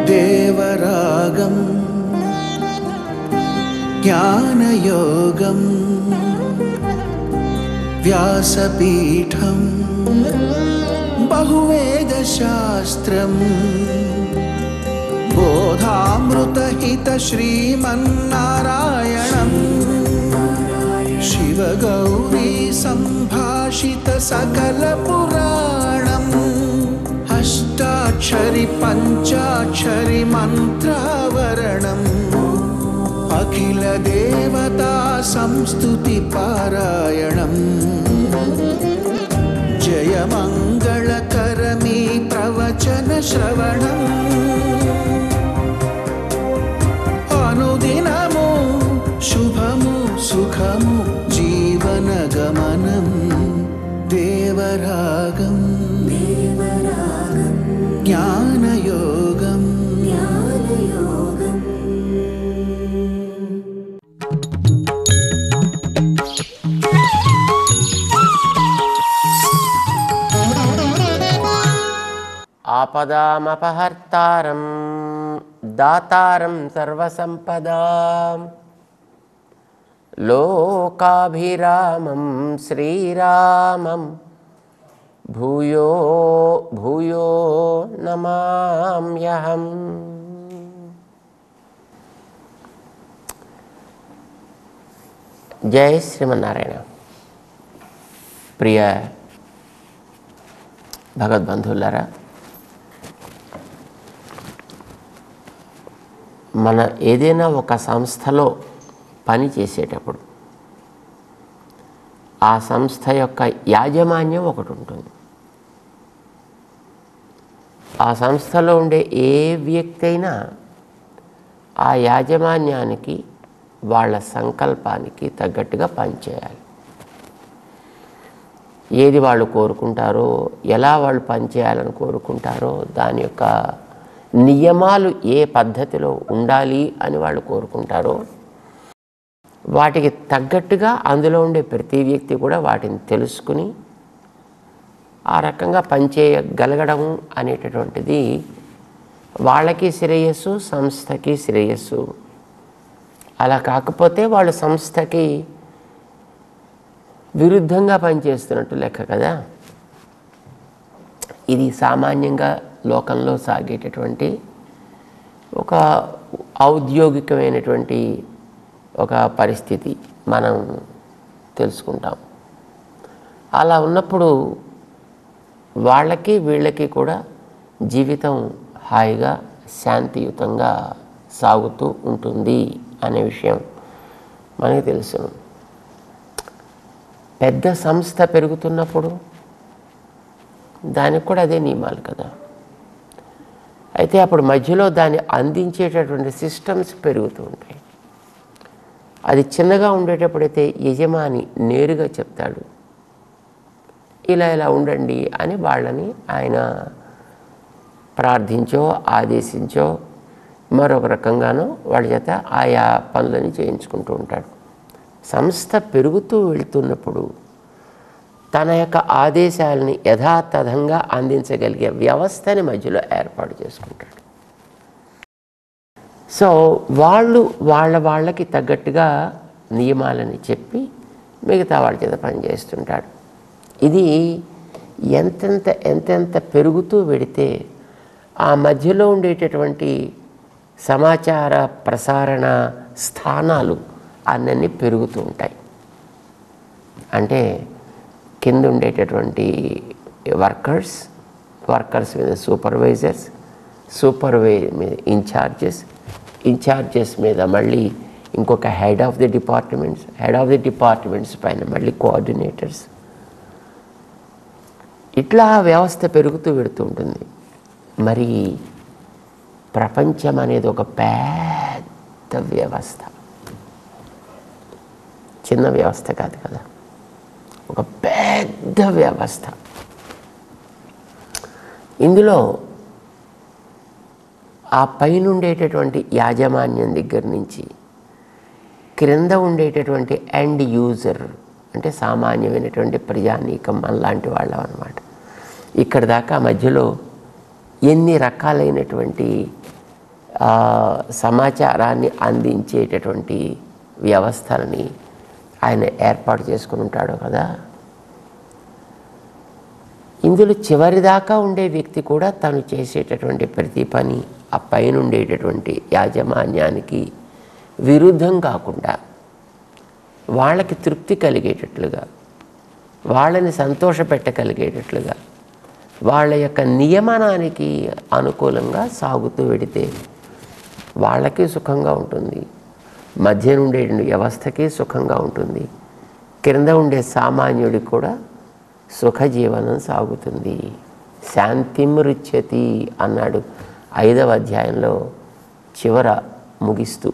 దేవరాగం జ్ఞానయోగం వ్యాసపీఠం బహువేదశాస్త్రం బోధామృతహిత శ్రీమన్నారాయణం శివగౌరీ సంభాషిత సకల పురాణం అష్టాక్షరి పంచాక్షరి మంత్రావరణం అఖిల దేవతా సంస్తుతి పారాయణం జయమంగళకరమీ ప్రవచన శ్రవణం అనుదినము శుభము సుఖము జీవన గమనం దేవరాగం జ్ఞానయోగం ఆపదామపహర్తారం దాతారం సర్వసంపదాం లోకాభిరామం శ్రీరామం భూయో భూయో నమామ్యహం. జై శ్రీమన్నారాయణ. ప్రియ భగవద్బంధువులారా, మన ఏదైనా ఒక సంస్థలో పని చేసేటప్పుడు ఆ సంస్థ యొక్క యాజమాన్యం ఒకటి ఉంటుంది. ఆ సంస్థలో ఉండే ఏ వ్యక్తి అయినా ఆ యాజమాన్యానికి వాళ్ళ సంకల్పానికి తగ్గట్టుగా పనిచేయాలి. ఏది వాళ్ళు కోరుకుంటారో, ఎలా వాళ్ళు పనిచేయాలని కోరుకుంటారో, దాని యొక్క నియమాలు ఏ పద్ధతిలో ఉండాలి అని వాళ్ళు కోరుకుంటారో వాటికి తగ్గట్టుగా అందులో ఉండే ప్రతి వ్యక్తి కూడా వాటిని తెలుసుకుని ఆ రకంగా పనిచేయగలగడం అనేటటువంటిది వాళ్ళకి శ్రేయస్సు, సంస్థకి శ్రేయస్సు. అలా కాకపోతే వాళ్ళు సంస్థకి విరుద్ధంగా పనిచేస్తున్నట్టు లెక్క కదా. ఇది సామాన్యంగా లోకంలో సాగేటటువంటి ఒక ఔద్యోగికమైనటువంటి ఒక పరిస్థితి మనం తెలుసుకుంటాం. అలా ఉన్నప్పుడు వాళ్ళకి వీళ్ళకి కూడా జీవితం హాయిగా శాంతియుతంగా సాగుతూ ఉంటుంది అనే విషయం మనకి తెలుసు. పెద్ద సంస్థ పెరుగుతున్నప్పుడు దానికి కూడా అదే నియమాలు కదా. అయితే అప్పుడు మధ్యలో దాన్ని అందించేటటువంటి సిస్టమ్స్ పెరుగుతూ ఉంటాయి. అది చిన్నగా ఉండేటప్పుడైతే యజమాని నేరుగా చెప్తాడు, ఇలా ఇలా ఉండండి అని వాళ్ళని ఆయన ప్రార్థించో ఆదేశించో మరొక రకంగానో వాళ్ళ చేత ఆయా పనులని చేయించుకుంటూ ఉంటాడు. సంస్థ పెరుగుతూ వెళుతున్నప్పుడు తన యొక్క ఆదేశాలని యథాతథంగా అందించగలిగే వ్యవస్థని మధ్యలో ఏర్పాటు చేసుకుంటాడు. సో వాళ్ళు వాళ్ళకి తగ్గట్టుగా నియమాలని చెప్పి మిగతా వాళ్ళ చేత పనిచేస్తుంటాడు. ఇది ఎంతెంత పెరుగుతూ వెడితే ఆ మధ్యలో ఉండేటటువంటి సమాచార ప్రసారణ స్థానాలు అన్నీ పెరుగుతూ ఉంటాయి. అంటే కింద ఉండేటటువంటి వర్కర్స్ మీద సూపర్వైజర్స్ మీద ఇన్ఛార్జెస్ మీద మళ్ళీ ఇంకొక హెడ్ ఆఫ్ ది డిపార్ట్మెంట్స్ పైన మళ్ళీ కోఆర్డినేటర్స్. ఇట్లా వ్యవస్థ పెరుగుతూ వెడుతూ ఉంటుంది. మరి ప్రపంచం అనేది ఒక పెద్ద వ్యవస్థ, చిన్న వ్యవస్థ కాదు కదా, ఒక పెద్ద వ్యవస్థ. ఇందులో ఆ పైన ఉండేటటువంటి యాజమాన్యం దగ్గర నుంచి క్రింద ఉండేటటువంటి ఎండ్ యూజర్ అంటే సామాన్యమైనటువంటి ప్రజానీకం మనలాంటి వాళ్ళం అన్నమాట. ఇక్కడ దాకా మధ్యలో ఎన్ని రకాలైనటువంటి సమాచారాన్ని అందించేటటువంటి వ్యవస్థలని ఆయన ఏర్పాటు చేసుకుని ఉంటాడు కదా. ఇందులో చివరిదాకా ఉండే వ్యక్తి కూడా తను చేసేటటువంటి ప్రతి పని ఆ పైన ఉండేటటువంటి యాజమాన్యానికి విరుద్ధం కాకుండా వాళ్ళకి తృప్తి కలిగేటట్లుగా, వాళ్ళని సంతోషపెట్టగలిగేటట్లుగా, వాళ్ళ యొక్క నియమనానికి అనుకూలంగా సాగుతూ వెడితే వాళ్ళకి సుఖంగా ఉంటుంది, మధ్య ఉండే వ్యవస్థకి సుఖంగా ఉంటుంది, క్రింద ఉండే సామాన్యుడికి కూడా సుఖజీవనం సాగుతుంది. శాంతిమృచ్యతి అన్నాడు 5వ అధ్యాయంలో చివర ముగిస్తూ.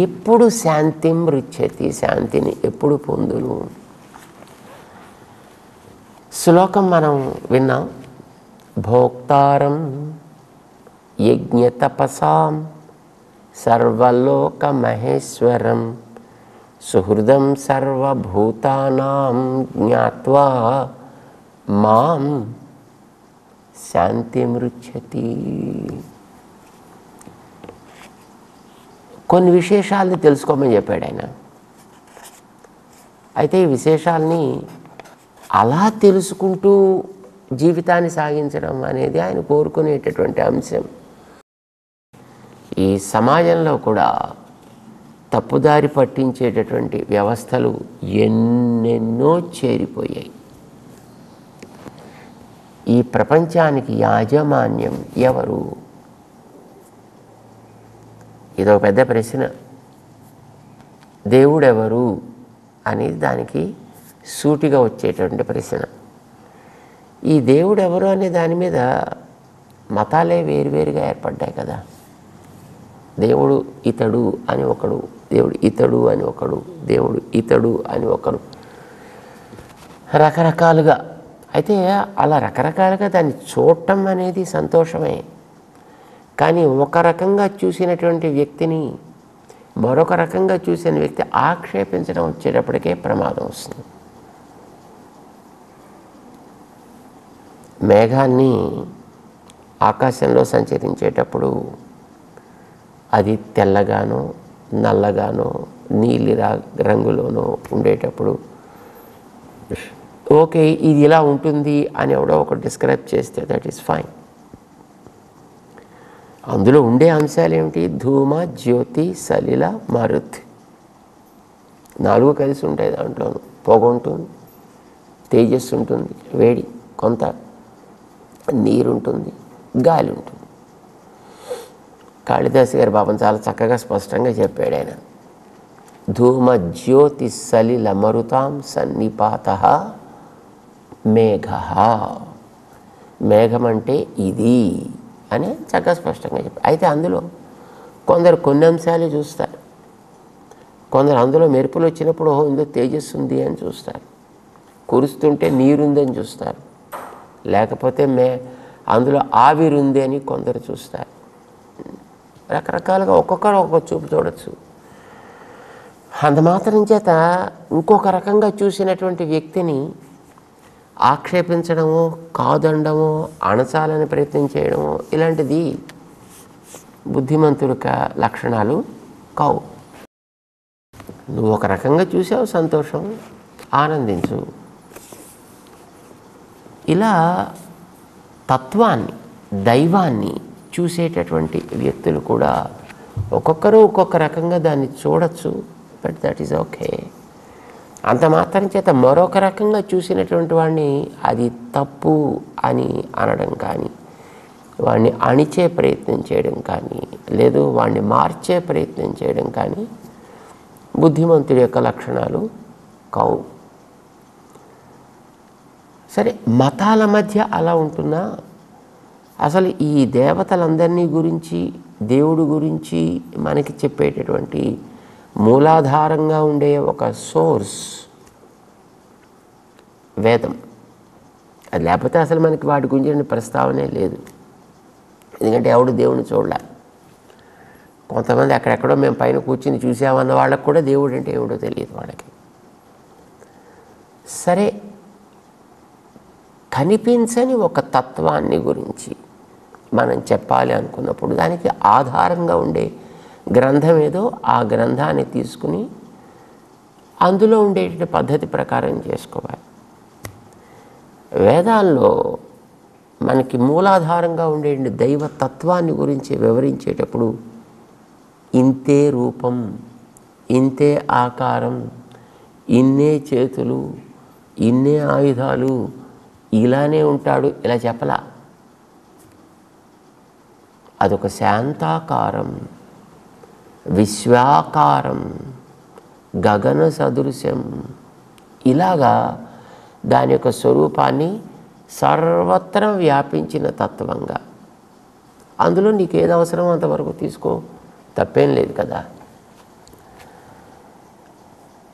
ఎప్పుడు శాంతిమృచ్యతి, శాంతిని ఎప్పుడు పొందును. శ్లోకం మనం విన్నాం. భోక్తారం యజ్ఞతపసాం సర్వలోక మహేశ్వరం సుహృదం సర్వభూతానాం జ్ఞాత్వా మాం శాంతిమృచ్యతి. కొన్ని విశేషాలని తెలుసుకోమని చెప్పాడు ఆయన. అయితే ఈ విశేషాలని అలా తెలుసుకుంటూ జీవితాన్ని సాగించడం అనేది ఆయన కోరుకునేటటువంటి అంశం. ఈ సమాజంలో కూడా తప్పుదారి పట్టించేటటువంటి వ్యవస్థలు ఎన్నెన్నో చేరిపోయాయి. ఈ ప్రపంచానికి యాజమాన్యం ఎవరు? ఇదో పెద్ద ప్రశ్న. దేవుడెవరు అనేది దానికి సూటిగా వచ్చేటువంటి ప్రశ్న. ఈ దేవుడెవరు అనే దాని మీద మతాలే వేరువేరుగా ఏర్పడ్డాయి కదా. దేవుడు ఇతడు అని ఒకడు, దేవుడు ఇతడు అని ఒకడు, దేవుడు ఇతడు అని ఒకడు, రకరకాలుగా. అయితే అలా రకరకాలుగా దాన్ని చూడటం అనేది సంతోషమే. కానీ ఒక రకంగా చూసినటువంటి వ్యక్తిని మరొక రకంగా చూసిన వ్యక్తి ఆక్షేపించడం వచ్చేటప్పటికే ప్రమాదం వస్తుంది. మేఘాన్ని ఆకాశంలో సంచరించేటప్పుడు అది తెల్లగానో నల్లగానో నీలి రంగులోనో ఉండేటప్పుడు ఓకే ఇది ఇలా ఉంటుంది అని ఎవడో ఒకటి డిస్క్రైబ్ చేస్తే దట్ ఈస్ ఫైన్. అందులో ఉండే అంశాలు ఏమిటి? ధూమ, జ్యోతి, సలిల, మారుతి, 4 కలిసి ఉంటాయి. దాంట్లోనూ పొగ ఉంటుంది, తేజస్సు ఉంటుంది, వేడి, కొంత నీరు ఉంటుంది, గాలి ఉంటుంది. కాళిదాసు గారి పాపం చాలా చక్కగా స్పష్టంగా చెప్పాడు ఆయన. ధూమ జ్యోతి సలిల మరుతాం సన్నిపాత మేఘ. మేఘం అంటే ఇది అని చక్కగా స్పష్టంగా చెప్పారు. అయితే అందులో కొందరు కొన్ని అంశాలు చూస్తారు, కొందరు అందులో మెరుపులు వచ్చినప్పుడు ఓహో ఇందులో తేజస్సు ఉంది అని చూస్తారు, కురుస్తుంటే నీరుందని చూస్తారు, లేకపోతే అందులో ఆవిరుంది అని కొందరు చూస్తారు. రకరకాలుగా ఒక్కొక్కరు ఒక్కొక్క చూపు చూడొచ్చు. అంత మాత్రం చేత ఇంకొక రకంగా చూసినటువంటి వ్యక్తిని ఆక్షేపించడమో, కాదండమో, అణచాలని ప్రయత్నం చేయడమో ఇలాంటిది బుద్ధిమంతుడిక లక్షణాలు కావు. నువ్వు ఒక రకంగా చూసావు, సంతోషం, ఆనందించు. ఇలా తత్వాన్ని, దైవాన్ని చూసేటటువంటి వ్యక్తులు కూడా ఒక్కొక్కరు ఒక్కొక్క రకంగా దాన్ని చూడొచ్చు. But that is okay. అంత మాత్రం చేత మరొక రకంగా చూసినటువంటి వాడిని అది తప్పు అని అనడం కానీ, వాడిని అణిచే ప్రయత్నం చేయడం కానీ, లేదు వాడిని మార్చే ప్రయత్నం చేయడం కానీ బుద్ధిమంతుడి యొక్క లక్షణాలు కావు. సరే, మతాల మధ్య అలా ఉంటున్నా అసలు ఈ దేవతలందరినీ గురించి, దేవుడి గురించి మనకి చెప్పేటటువంటి మూలాధారంగా ఉండే ఒక సోర్స్ వేదం. అది లేకపోతే అసలు మనకి వాటి గురించి ప్రస్తావనే లేదు. ఎందుకంటే ఎవడు దేవుడిని చూడలే. కొంతమంది అక్కడెక్కడో మేము పైన కూర్చుని చూసామన్న వాళ్ళకు కూడా దేవుడు అంటే ఏమిటో తెలియదు వాళ్ళకి. సరే, కనిపించని ఒక తత్వాన్ని గురించి మనం చెప్పాలి అనుకున్నప్పుడు దానికి ఆధారంగా ఉండే గ్రంథం ఏదో ఆ గ్రంథాన్ని తీసుకుని అందులో ఉండే పద్ధతి ప్రకారం చేసుకోవాలి. వేదాల్లో మనకి మూలాధారంగా ఉండే దైవతత్వాన్ని గురించి వివరించేటప్పుడు ఇంతే రూపం, ఇంతే ఆకారం, ఇన్నే చేతులు, ఇన్నే ఆయుధాలు, ఇలానే ఉంటాడు ఇలా చెప్పలా. అదొక శాంతాకారం, విశ్వాకారం, గగన సదృశ్యం, ఇలాగా దాని యొక్క స్వరూపాన్ని సర్వత్రా వ్యాపించిన తత్వంగా. అందులో నీకు ఏది అవసరమో అంతవరకు తీసుకో, తప్పేం లేదు కదా.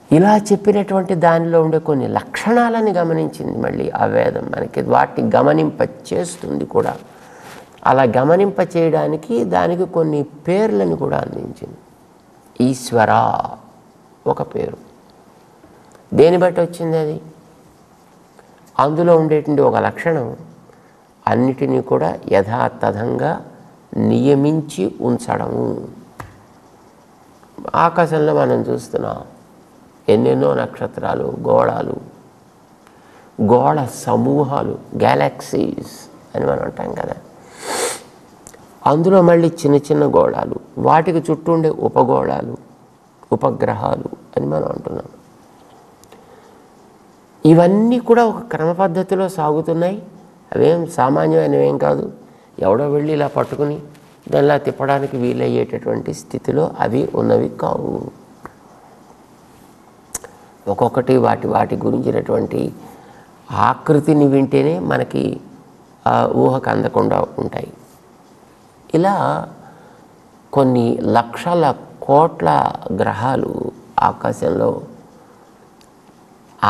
ఇలా చెప్పినటువంటి దానిలో ఉండే కొన్ని లక్షణాలని గమనించింది మళ్ళీ ఆ వేదం మనకి, వాటిని గమనింప చేస్తుంది కూడా. అలా గమనింప చేయడానికి దానికి కొన్ని పేర్లను కూడా అందించింది. ఈశ్వర ఒక పేరు, దేని బట్టి వచ్చింది అది? అందులో ఉండేటువంటి ఒక లక్షణం అన్నిటినీ కూడా యథాతథంగా నియమించి ఉంచడము. ఆకాశంలో మనం చూస్తున్నాం ఎన్నెన్నో నక్షత్రాలు, గోళ సమూహాలు, గ్యాలక్సీస్ అని మనం అంటాం కదా. అందులో మళ్ళీ చిన్న చిన్న గోళాలు, వాటికి చుట్టూ ఉండే ఉపగోళాలు, ఉపగ్రహాలు అని మనం అంటున్నాం. ఇవన్నీ కూడా ఒక క్రమ పద్ధతిలో సాగుతున్నాయి. అవేం సామాన్యమైనవేం కాదు. ఎవడో వెళ్ళి ఇలా పట్టుకుని దానిలా తిప్పడానికి వీలయ్యేటటువంటి స్థితిలో అవి ఉన్నవి కావు. ఒక్కొక్కటి వాటి గురించినటువంటి ఆకృతిని వింటేనే మనకి ఊహకు అందకుండా ఉంటాయి. ఇలా కొన్ని లక్షల కోట్ల గ్రహాలు ఆకాశంలో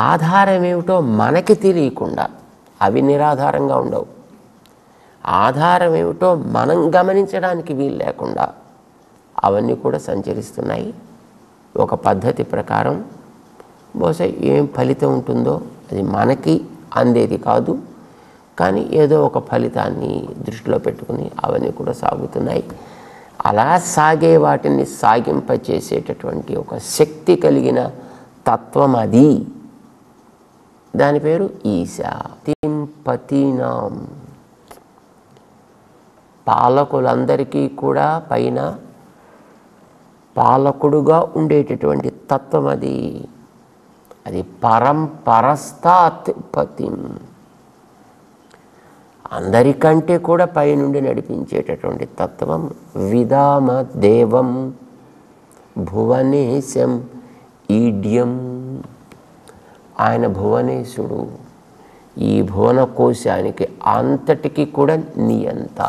ఆధారం ఏమిటో మనకి తెలియకుండా, అవి నిరాధారంగా ఉండవు, ఆధారం ఏమిటో మనం గమనించడానికి వీలు లేకుండా అవన్నీ కూడా సంచరిస్తున్నాయి. ఒక పద్ధతి ప్రకారం బహుశా ఏం ఫలితం ఉంటుందో అది మనకి అందేది కాదు, కానీ ఏదో ఒక ఫలితాన్ని దృష్టిలో పెట్టుకుని అవన్నీ కూడా సాగుతున్నాయి. అలా సాగే వాటిని సాగింపచేసేటటువంటి ఒక శక్తి కలిగిన తత్వం అది. దాని పేరు ఈశా. తింపతీనాం, పాలకులందరికీ కూడా పైన పాలకుడుగా ఉండేటటువంటి తత్వం అది. అది పరంపరస్తాత్ పతిం, అందరికంటే కూడా పైనుండి నడిపించేటటువంటి తత్వం. విదామ దేవం భువనేశం ఈడ్యం, ఆయన భువనేశుడు, ఈ భువన కోశానికి అంతటికి కూడా నియంత.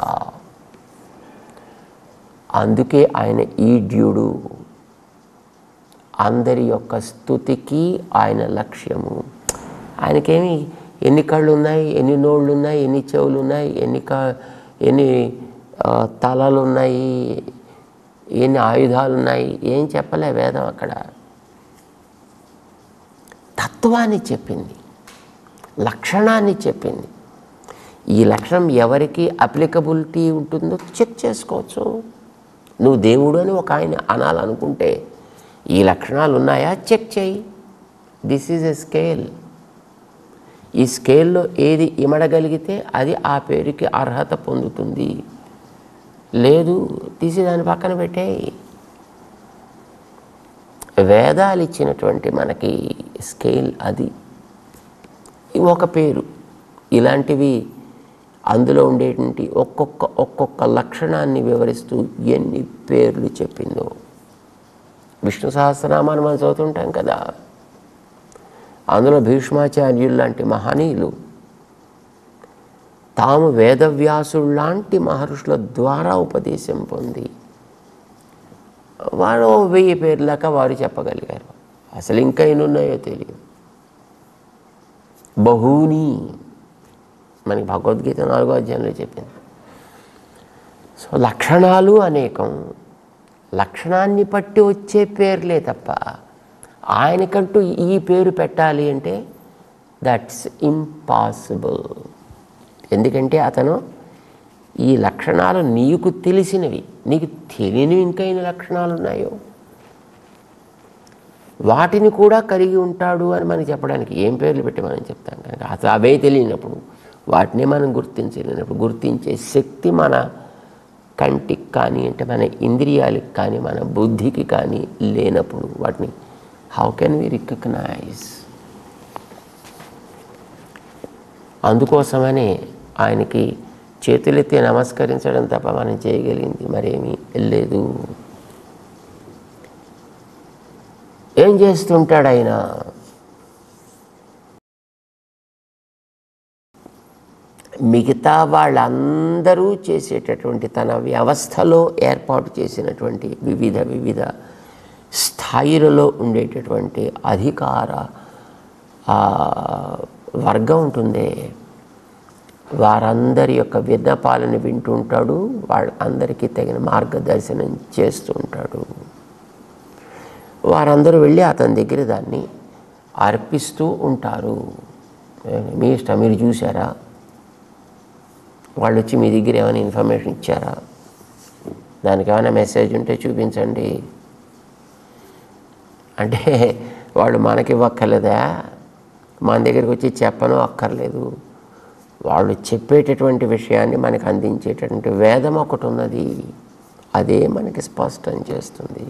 అందుకే ఆయన ఈడ్యుడు, అందరి యొక్క స్తుతికి ఆయన లక్ష్యము. ఆయనకేమి ఎన్ని కళ్ళు ఉన్నాయి, ఎన్ని నోళ్ళు ఉన్నాయి, ఎన్ని చెవులు ఉన్నాయి, ఎన్ని తలలు ఉన్నాయి, ఎన్ని ఆయుధాలు ఉన్నాయి, ఏం చెప్పలే వేదం. అక్కడ తత్వాన్ని చెప్పింది, లక్షణాన్ని చెప్పింది. ఈ లక్షణం ఎవరికి అప్లికబిలిటీ ఉంటుందో చెక్ చేసుకోవచ్చు. నువ్వు దేవుడు అని ఒక ఆయన అనాలనుకుంటే ఈ లక్షణాలు ఉన్నాయా చెక్ చేయి. This is a scale. ఈ స్కేల్లో ఏది ఇమడగలిగితే అది ఆ పేరుకి అర్హత పొందుతుంది. లేదు తీసి దాని పక్కన పెట్టేయి. వేదాలు ఇచ్చినటువంటి మనకి స్కేల్ అది. ఒక పేరు. ఇలాంటివి అందులో ఉండేటువంటి ఒక్కొక్క లక్షణాన్ని వివరిస్తూ ఎన్ని పేర్లు చెప్పిందో. విష్ణు సహస్రనామాన్ని మనం చదువుతుంటాం కదా, అందులో భీష్మాచార్యులు లాంటి మహనీయులు తాము వేదవ్యాసుడు లాంటి మహర్షుల ద్వారా ఉపదేశం పొంది వారు 1000 పేర్లక వారు చెప్పగలిగారు. అసలు ఇంకా ఎన్ని ఉన్నాయో తెలియదు. బహూని మనకి భగవద్గీత 4వ అధ్యాయంలో చెప్పింది. సో లక్షణాలు అనేకం, లక్షణాన్ని బట్టి వచ్చే పేర్లే తప్ప ఆయనకంటూ ఈ పేరు పెట్టాలి అంటే దట్స్ ఇంపాసిబుల్. ఎందుకంటే అతను ఈ లక్షణాలు నీకు తెలిసినవి, నీకు తెలియనివి ఇంకా ఎన్ని లక్షణాలు ఉన్నాయో వాటిని కూడా కలిగి ఉంటాడు అని మనకి చెప్పడానికి ఏం పేర్లు పెట్టి మనం చెప్తాం. కనుక అసలు అవే తెలియనప్పుడు, వాటిని మనం గుర్తించలేనప్పుడు, గుర్తించే శక్తి మన కంటికి కానీ, అంటే మన ఇంద్రియాలకు కానీ, మన బుద్ధికి కానీ లేనప్పుడు వాటిని హౌ కెన్ వి రికగ్నైజ్? అందుకోసమనే ఆయనకి చేతులెత్తి నమస్కరించడం తప్ప మనం చేయగలిగింది మరేమీ లేదు. ఏం చేస్తుంటాడు ఆయన? మిగతా వాళ్ళందరూ చేసేటటువంటి తన వ్యవస్థలో ఏర్పాటు చేసినటువంటి వివిధ స్థాయిలలో ఉండేటటువంటి అధికార వర్గం ఉంటుందే, వారందరి యొక్క విన్నపాలను వింటూ ఉంటాడు, వాళ్ళందరికీ తగిన మార్గదర్శనం చేస్తూ ఉంటాడు. వారందరూ వెళ్ళి అతని దగ్గర దాన్ని అర్పిస్తూ ఉంటారు. మీ ఇష్టం, మీరు చూసారా? వాళ్ళు వచ్చి మీ దగ్గర ఏమైనా ఇన్ఫర్మేషన్ ఇచ్చారా? దానికి ఏమైనా మెసేజ్ ఉంటే చూపించండి అంటే వాళ్ళు మనకి ఇవ్వక్కర్లేదా? మన దగ్గరికి వచ్చి చెప్పను అక్కర్లేదు. వాళ్ళు చెప్పేటటువంటి విషయాన్ని మనకు అందించేటటువంటి వేదం ఒకటి ఉన్నది, అదే మనకి స్పష్టం చేస్తుంది.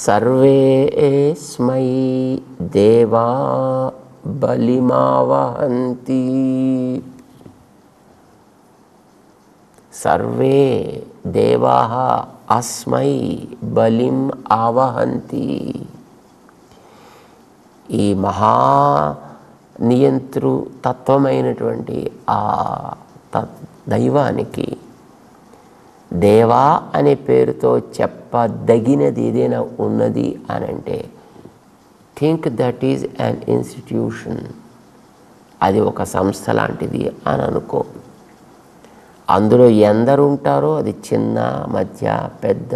సర్వేస్మై దేవా బలిమావహంతి. సర్వే దేవాః అస్మై బలిం ఆవహంతి. ఈ మహా నియంతృ తత్వమైనటువంటి ఆ దైవానికి దేవా అనే పేరుతో చెప్పదగినది ఏదైనా ఉన్నది అని అంటే think that is an institution. అది ఒక సంస్థ లాంటిది అని అనుకో. అందులో ఎందరు ఉంటారో, అది చిన్న, మధ్య, పెద్ద,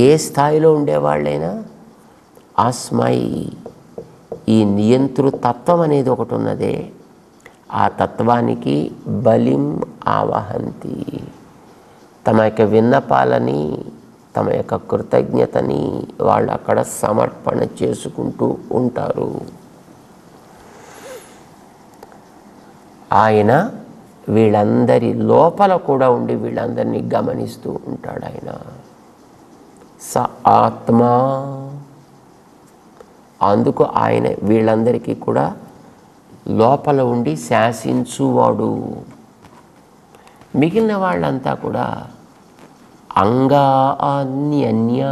ఏ స్థాయిలో ఉండేవాళ్ళైనా అస్మై, ఈ నియంతృతత్వం అనేది ఒకటి ఉన్నదే, ఆ తత్వానికి బలిం ఆవహంతి. తమ యొక్క విన్నపాలని, తమ యొక్క కృతజ్ఞతని వాళ్ళు అక్కడ సమర్పణ చేసుకుంటూ ఉంటారు. ఆయన వీళ్ళందరి లోపల కూడా ఉండి వీళ్ళందరినీ గమనిస్తూ ఉంటాడు. ఆయన స ఆత్మా, అందుకు ఆయన వీళ్ళందరికీ కూడా లోపల ఉండి శాసించువాడు. మిగిలిన వాళ్ళంతా కూడా అంగాన్యన్య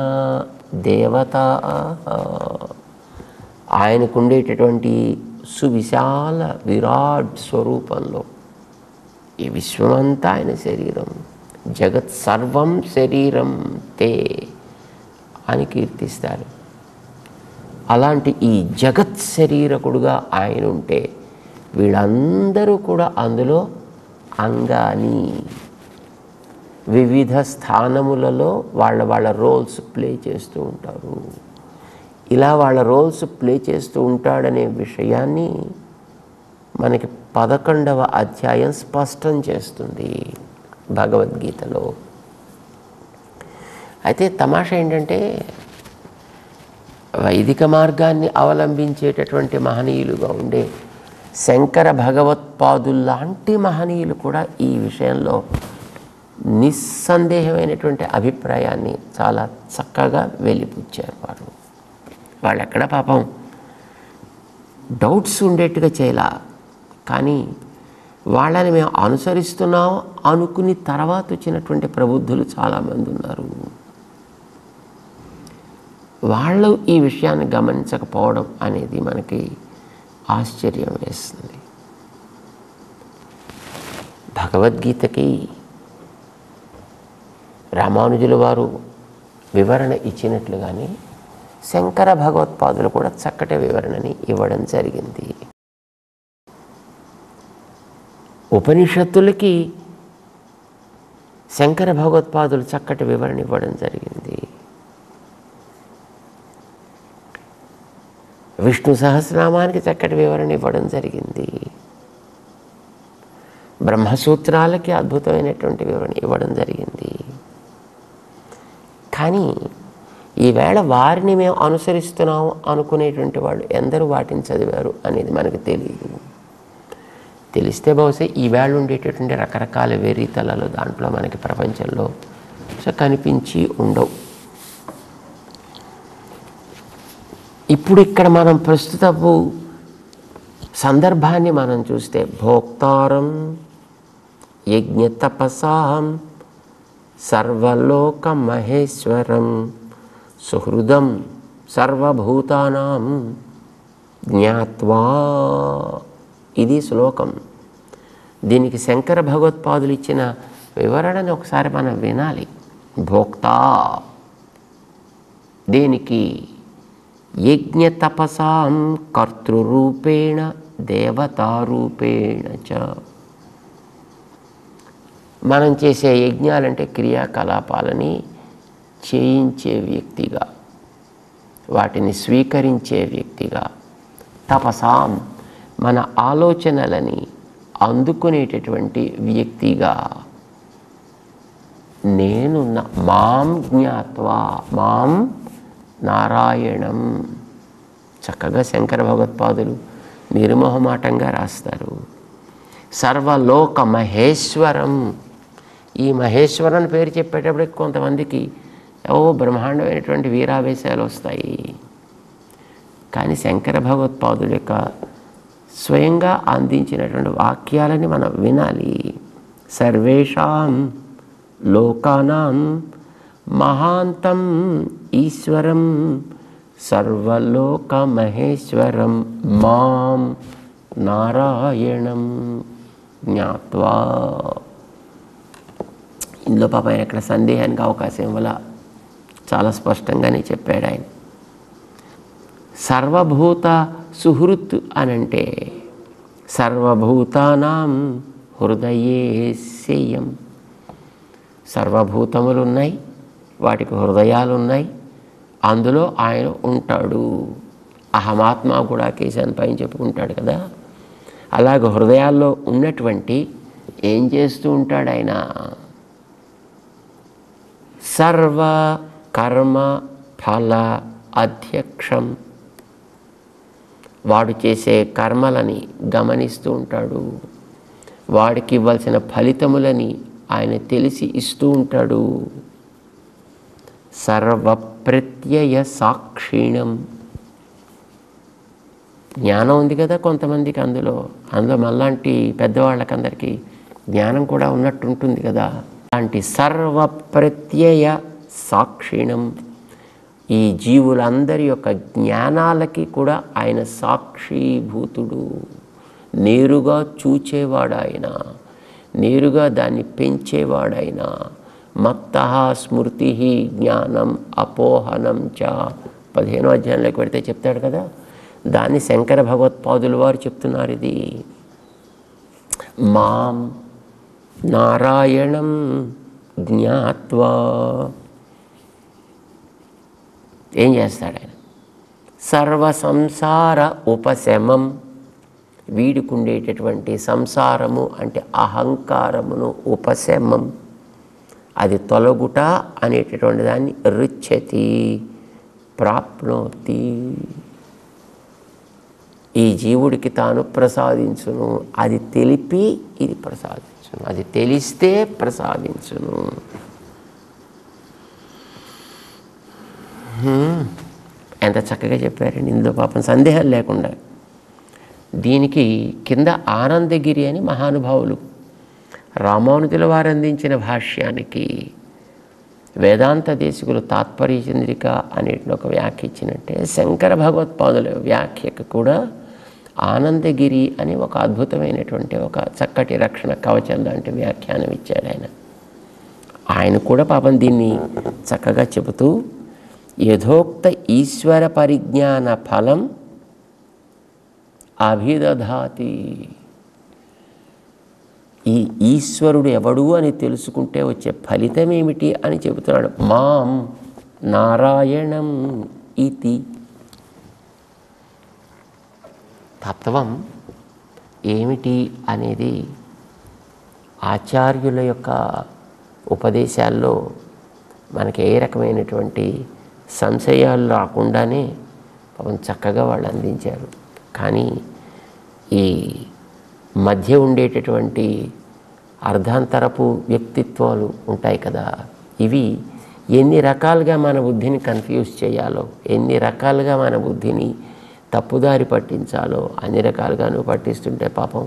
దేవత, ఆయనకు ఉండేటటువంటి సువిశాల విరాట్ స్వరూపంలో ఈ విశ్వమంతా ఆయన శరీరం, జగత్ సర్వం శరీరం తే అని కీర్తిస్తారు. అలాంటి ఈ జగత్ శరీరకుడుగా ఆయన ఉంటే వీళ్ళందరూ కూడా అందులో అంగాని, వివిధ స్థానములలో వాళ్ళ రోల్స్ ప్లే చేస్తూ ఉంటారు. ఇలా వాళ్ళ రోల్స్ ప్లే చేస్తూ ఉంటాడనే విషయాన్ని మనకి 11వ అధ్యాయం స్పష్టం చేస్తుంది భగవద్గీతలో. అయితే తమాషా ఏంటంటే, వైదిక మార్గాన్ని అవలంబించేటటువంటి మహనీయులుగా ఉండే శంకర భగవత్పాదుల్లాంటి మహనీయులు కూడా ఈ విషయంలో నిస్సందేహమైనటువంటి అభిప్రాయాన్ని చాలా చక్కగా వెలిపుచ్చారు. వాళ్ళు ఎక్కడ పాపం డౌట్స్ ఉండేట్టుగా చేయాల, కానీ వాళ్ళని మేము అనుసరిస్తున్నాం అనుకుని తర్వాత వచ్చినటువంటి ప్రబుద్ధులు చాలామంది ఉన్నారు. వాళ్ళు ఈ విషయాన్ని గమనించకపోవడం అనేది మనకి ఆశ్చర్యం వేస్తుంది. భగవద్గీతకి రామానుజుల వారు వివరణ ఇచ్చినట్లుగానే శంకర భగవత్పాదులు కూడా చక్కటి వివరణని ఇవ్వడం జరిగింది. ఉపనిషత్తులకి శంకర భగవత్పాదులు చక్కటి వివరణ ఇవ్వడం జరిగింది. విష్ణు సహస్రనామానికి చక్కటి వివరణ ఇవ్వడం జరిగింది. బ్రహ్మసూత్రాలకి అద్భుతమైనటువంటి వివరణ ఇవ్వడం జరిగింది. కానీ ఈవేళ వారిని మేము అనుసరిస్తున్నాము అనుకునేటువంటి వాళ్ళు ఎందరూ వాటిని చదివారు అనేది మనకు తెలియదు. తెలిస్తే బహుశా ఈవేళ ఉండేటటువంటి రకరకాల వెర్రితలలు దాంట్లో మనకి ప్రపంచంలో కనిపించి ఉండవు. ఇప్పుడు ఇక్కడ మనం ప్రస్తుతపు సందర్భాన్ని మనం చూస్తే భోక్తారం యజ్ఞతపసాం సర్వలోక మహేశ్వరం సుహృదం సర్వభూతానాం జ్ఞాత్వా, ఇది శ్లోకం. దీనికి శంకర భగవత్పాదులు ఇచ్చిన వివరణని ఒకసారి మనం వినాలి. భోక్తా దేనికి? యజ్ఞతపసాం కర్తృరూపేణ దేవతారూపేణ చ. మనం చేసే యజ్ఞాలంటే క్రియాకలాపాలని చేయించే వ్యక్తిగా, వాటిని స్వీకరించే వ్యక్తిగా, తపసాం మన ఆలోచనలని అందుకునేటటువంటి వ్యక్తిగా నేనున్న మాం జ్ఞాత్వా, మాం నారాయణం. చక్కగా శంకర భగవత్పాదులు నిర్మోహమాటంగా రాస్తారు. సర్వలోక మహేశ్వరం. ఈ మహేశ్వరం పేరు చెప్పేటప్పటికి కొంతమందికి బ్రహ్మాండమైనటువంటి వీరావేశాలు వస్తాయి. కానీ శంకర భగవత్పాదుల యొక్క స్వయంగా అందించినటువంటి వాక్యాలని మనం వినాలి. సర్వేషాం లోకానాం మహాంతం ఈశ్వరం సర్వలోక మహేశ్వరం మాం నారాయణం జ్ఞాత్వా. ఇందులో పాప ఆయన ఇక్కడ సందేహానికి అవకాశం వల్ల చాలా స్పష్టంగానే చెప్పాడు ఆయన. సర్వభూత సుహృత్ అనంటే సర్వభూతానాం హృదయే సేయం. సర్వభూతములు ఉన్నాయి, వాటికి హృదయాలు ఉన్నాయి, అందులో ఆయన ఉంటాడు. అహమాత్మ కూడా కేశాన్ పైన చెప్పుకుంటాడు కదా. అలాగే హృదయాల్లో ఉన్నటువంటి ఏం చేస్తూ ఉంటాడు ఆయన? సర్వ కర్మ ఫల అధ్యక్షం. వాడు చేసే కర్మలని గమనిస్తూ ఉంటాడు, వాడికి ఇవ్వాల్సిన ఫలితములని ఆయన తెలిసి ఇస్తూ ఉంటాడు. సర్వప్రత్యయ సాక్షిణం. జ్ఞానం ఉంది కదా కొంతమందికి, అందులో మనలాంటి పెద్దవాళ్ళకందరికీ జ్ఞానం కూడా ఉన్నట్టు ఉంటుంది కదా. అలాంటి సర్వప్రత్యయ సాక్షిణం. ఈ జీవులందరి యొక్క జ్ఞానాలకి కూడా ఆయన సాక్షిభూతుడు. నేరుగా చూచేవాడు ఆయన, నేరుగా దాన్ని పెంచేవాడైన. మత్తః స్మృతి జ్ఞానం అపోహనం చ 15వ అధ్యాయంలోకి పెడితే చెప్తాడు కదా. దాన్ని శంకర భగవత్పాదులు వారు చెప్తున్నారు. ఇది మాం నారాయణం జ్ఞాత్వా. ఏం చేస్తాడు ఆయన? సర్వ సంసార ఉపశమం. వీడికుండేటటువంటి సంసారము అంటే అహంకారమును ఉపశమం, అది తొలగుట అనేటటువంటి దాన్ని రుచ్యతి ప్రాప్నోతి. ఈ జీవుడికి తాను ప్రసాదించును. అది తెలిపి ఇది ప్రసాదించును, అది తెలిస్తే ప్రసాదించును. ఎంత చక్కగా చెప్పారండి. ఇందులో పాపం సందేహం లేకుండా. దీనికి కింద ఆనందగిరి అని మహానుభావులు రామానుజుల వారు అందించిన భాష్యానికి వేదాంత దేశికులు తాత్పర్య చంద్రిక అనేటి ఒక వ్యాఖ్య ఇచ్చినట్టే శంకర భగవత్పాదుల వ్యాఖ్యకు కూడా ఆనందగిరి అని ఒక అద్భుతమైనటువంటి ఒక చక్కటి రక్షణ కవచం లాంటి వ్యాఖ్యానం ఇచ్చాడు ఆయన. ఆయన కూడా పాపం దీన్ని చక్కగా చెబుతూ యథోక్త ఈశ్వర పరిజ్ఞాన ఫలం అభిదధాతి. ఈ ఈశ్వరుడు ఎవడు అని తెలుసుకుంటే వచ్చే ఫలితం ఏమిటి అని చెబుతున్నాడు. మాం నారాయణం ఇతి. తత్వం ఏమిటి అనేది ఆచార్యుల యొక్క ఉపదేశాల్లో మనకి ఏ రకమైనటువంటి సంశయాలు రాకుండానే పాపం చక్కగా వాళ్ళు అందించారు. కానీ ఈ మధ్య ఉండేటటువంటి అర్ధాంతరపు వ్యక్తిత్వాలు ఉంటాయి కదా, ఇవి ఎన్ని రకాలుగా మన బుద్ధిని కన్ఫ్యూజ్ చేయాలో, ఎన్ని రకాలుగా మన బుద్ధిని తప్పుదారి పట్టించాలో అన్ని రకాలుగాను పట్టిస్తుంటే పాపం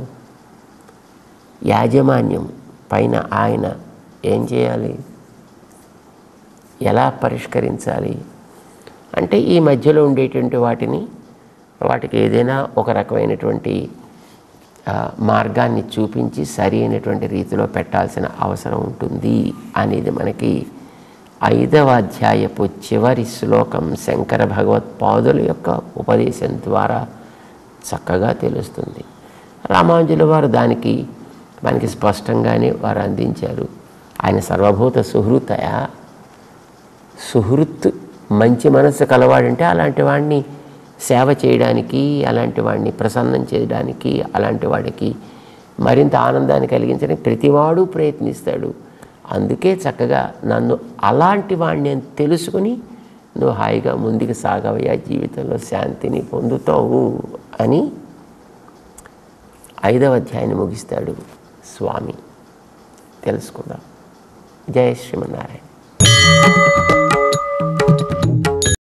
యాజమాన్యం పైన ఆయన ఏం చేయాలి, ఎలా పరిష్కరించాలి అంటే ఈ మధ్యలో ఉండేటువంటి వాటికి ఏదైనా ఒక రకమైనటువంటి మార్గాన్ని చూపించి సరి అయినటువంటి రీతిలో పెట్టాల్సిన అవసరం ఉంటుంది అనేది మనకి 5వ అధ్యాయపు చివరి శ్లోకం శంకర భగవత్పాదుల యొక్క ఉపదేశం ద్వారా చక్కగా తెలుస్తుంది. రామానుజుల వారు దానికి మనకి స్పష్టంగానే వారు అందించారు. ఆయన సర్వభూత సుహృత్ మంచి మనస్సు కలవాడంటే అలాంటి వాడిని సేవ చేయడానికి, అలాంటి వాడిని ప్రసన్నం చేయడానికి, అలాంటి వాడికి మరింత ఆనందాన్ని కలిగించడానికి ప్రతివాడు ప్రయత్నిస్తాడు. అందుకే చక్కగా నన్ను అలాంటి వాడిని నేను తెలుసుకుని నువ్వు హాయిగా ముందుకు సాగవయ్యా, జీవితంలో శాంతిని పొందుతావు అని 5వ అధ్యాయాన్ని ముగిస్తాడు స్వామి. తెలుసుకుందాం. జయ శ్రీమన్నారాయణ.